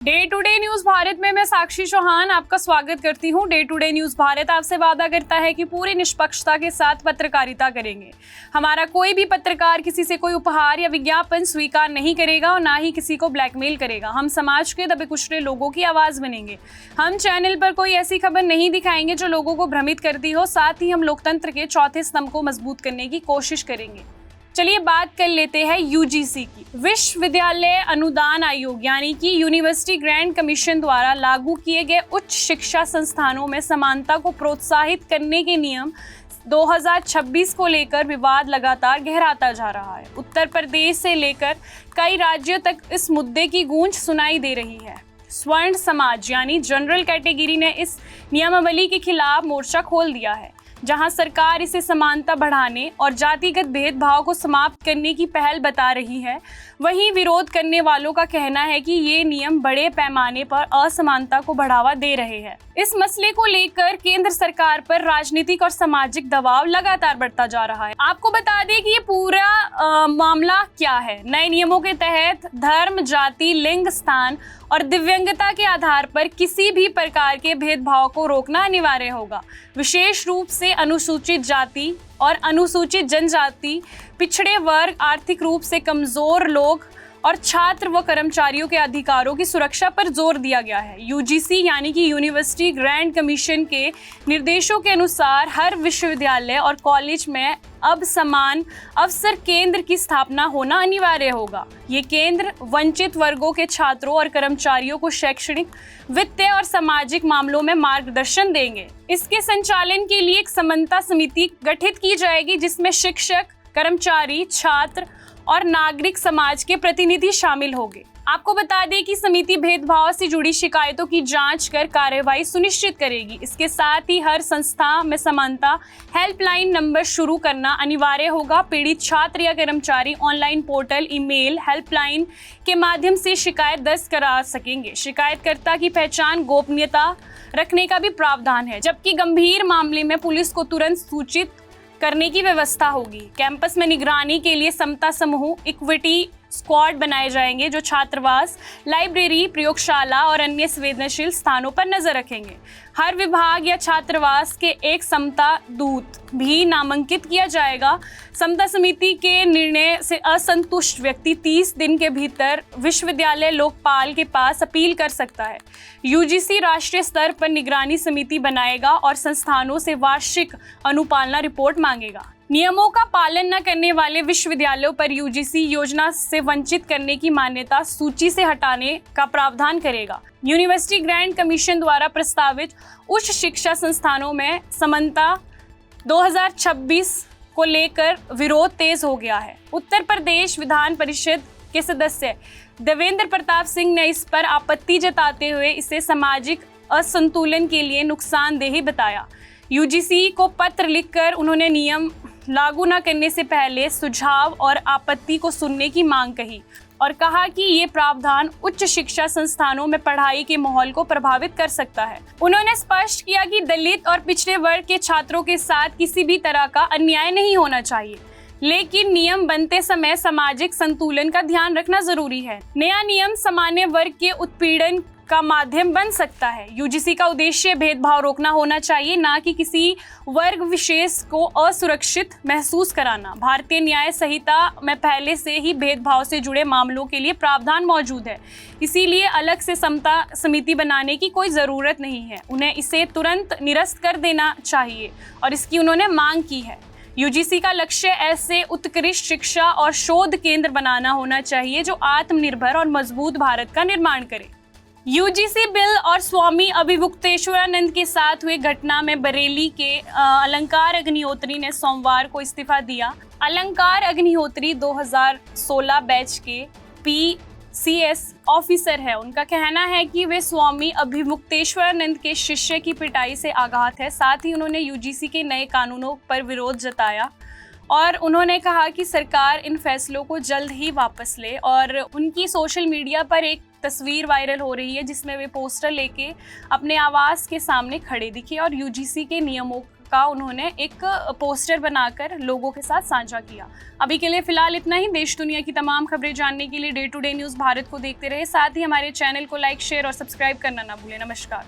Day to day news Bharat में मैं साक्षी चौहान आपका स्वागत करती हूं। Day to day news Bharat आपसे वादा करता है कि पूरी निष्पक्षता के साथ पत्रकारिता करेंगे। हमारा कोई भी पत्रकार किसी से कोई उपहार या विज्ञापन स्वीकार नहीं करेगा और ना ही किसी को ब्लैकमेल करेगा। हम समाज के दबे कुचले लोगों की आवाज बनेंगे। हम चैनल पर कोई ऐसी खबर नहीं दिखाएंगे जो लोगों को भ्रमित करती हो। साथ ही हम लोकतंत्र के चौथे स्तंभ को मजबूत करने की कोशिश करेंगे। चलिए बात कर लेते हैं यूजीसी की। विश्वविद्यालय अनुदान आयोग यानी कि यूनिवर्सिटी ग्रांट कमीशन द्वारा लागू किए गए उच्च शिक्षा संस्थानों में समानता को प्रोत्साहित करने के नियम 2026 को लेकर विवाद लगातार गहराता जा रहा है। उत्तर प्रदेश से लेकर कई राज्यों तक इस मुद्दे की गूंज सुनाई दे रही है। स्वर्ण समाज यानी जनरल कैटेगरी ने इस नियमावली के खिलाफ मोर्चा खोल दिया है। जहां सरकार इसे समानता बढ़ाने और जातिगत भेदभाव को समाप्त करने की पहल बता रही है, वहीं विरोध करने वालों का कहना है कि ये नियम बड़े पैमाने पर असमानता को बढ़ावा दे रहे हैं। इस मसले को लेकर केंद्र सरकार पर राजनीतिक और सामाजिक दबाव लगातार बढ़ता जा रहा है। आपको बता दें कि ये पूरा मामला क्या है। नए नियमों के तहत धर्म, जाति, लिंग, स्थान और दिव्यांगता के आधार पर किसी भी प्रकार के भेदभाव को रोकना अनिवार्य होगा। विशेष रूप से अनुसूचित जाति और अनुसूचित जनजाति, पिछड़े वर्ग, आर्थिक रूप से कमजोर लोग और छात्र व कर्मचारियों के अधिकारों की सुरक्षा पर जोर दिया गया है। यूजीसी यानी कि यूनिवर्सिटी ग्रांट कमीशन के निर्देशों के अनुसार हर विश्वविद्यालय और कॉलेज में अब समान अवसर केंद्र की स्थापना होना अनिवार्य होगा। ये केंद्र वंचित वर्गों के छात्रों और कर्मचारियों को शैक्षणिक, वित्तीय और सामाजिक मामलों में मार्गदर्शन देंगे। इसके संचालन के लिए एक समन्वय समिति गठित की जाएगी जिसमें शिक्षक, कर्मचारी, छात्र और नागरिक समाज के प्रतिनिधि शामिल होंगे। आपको बता दें कि समिति भेदभाव से जुड़ी शिकायतों की जांच कर कार्रवाई सुनिश्चित करेगी। इसके साथ ही हर संस्था में समानता हेल्पलाइन नंबर शुरू करना अनिवार्य होगा। पीड़ित छात्र या कर्मचारी ऑनलाइन पोर्टल, ईमेल, हेल्पलाइन के माध्यम से शिकायत दर्ज करा सकेंगे। शिकायतकर्ता की पहचान, गोपनीयता रखने का भी प्रावधान है, जबकि गंभीर मामले में पुलिस को तुरंत सूचित करने की व्यवस्था होगी। कैंपस में निगरानी के लिए समता समूह, इक्विटी स्क्वाड बनाए जाएंगे जो छात्रावास, लाइब्रेरी, प्रयोगशाला और अन्य संवेदनशील स्थानों पर नजर रखेंगे। हर विभाग या छात्रावास के एक समता दूत भी नामांकित किया जाएगा। समता समिति के निर्णय से असंतुष्ट व्यक्ति 30 दिन के भीतर विश्वविद्यालय लोकपाल के पास अपील कर सकता है। यूजीसी राष्ट्रीय स्तर पर निगरानी समिति बनाएगा और संस्थानों से वार्षिक अनुपालना रिपोर्ट मांगेगा। नियमों का पालन न करने वाले विश्वविद्यालयों पर यूजीसी योजना से वंचित करने की मान्यता सूची से हटाने का प्रावधान करेगा। यूनिवर्सिटी ग्रांट कमीशन द्वारा प्रस्तावित उच्च शिक्षा संस्थानों में समानता 2026 को लेकर विरोध तेज हो गया है। उत्तर प्रदेश विधान परिषद के सदस्य देवेंद्र प्रताप सिंह ने इस पर आपत्ति जताते हुए इसे सामाजिक असंतुलन के लिए नुकसानदेह बताया। यूजीसी को पत्र लिखकर उन्होंने नियम लागू न करने से पहले सुझाव और आपत्ति को सुनने की मांग कही और कहा कि ये प्रावधान उच्च शिक्षा संस्थानों में पढ़ाई के माहौल को प्रभावित कर सकता है। उन्होंने स्पष्ट किया कि दलित और पिछड़े वर्ग के छात्रों के साथ किसी भी तरह का अन्याय नहीं होना चाहिए, लेकिन नियम बनते समय सामाजिक संतुलन का ध्यान रखना जरूरी है। नया नियम सामान्य वर्ग के उत्पीड़न का माध्यम बन सकता है। यूजीसी का उद्देश्य भेदभाव रोकना होना चाहिए, ना कि किसी वर्ग विशेष को असुरक्षित महसूस कराना। भारतीय न्याय संहिता में पहले से ही भेदभाव से जुड़े मामलों के लिए प्रावधान मौजूद है, इसीलिए अलग से समता समिति बनाने की कोई ज़रूरत नहीं है। उन्हें इसे तुरंत निरस्त कर देना चाहिए और इसकी उन्होंने मांग की है। यूजीसी का लक्ष्य ऐसे उत्कृष्ट शिक्षा और शोध केंद्र बनाना होना चाहिए जो आत्मनिर्भर और मजबूत भारत का निर्माण करे। यूजीसी बिल और स्वामी अभिमुक्तेश्वरानंद के साथ हुए घटना में बरेली के अलंकार अग्निहोत्री ने सोमवार को इस्तीफा दिया। अलंकार अग्निहोत्री 2016 बैच के पीसीएस ऑफिसर है। उनका कहना है कि वे स्वामी अभिमुक्तेश्वरानंद के शिष्य की पिटाई से आघात है। साथ ही उन्होंने यूजीसी के नए कानूनों पर विरोध जताया और उन्होंने कहा कि सरकार इन फैसलों को जल्द ही वापस ले। और उनकी सोशल मीडिया पर एक तस्वीर वायरल हो रही है जिसमें वे पोस्टर लेके अपने आवास के सामने खड़े दिखे और यूजीसी के नियमों का उन्होंने एक पोस्टर बनाकर लोगों के साथ साझा किया। अभी के लिए फिलहाल इतना ही। देश दुनिया की तमाम खबरें जानने के लिए day to day news Bharat को देखते रहे। साथ ही हमारे चैनल को लाइक, शेयर और सब्सक्राइब करना ना भूलें। नमस्कार।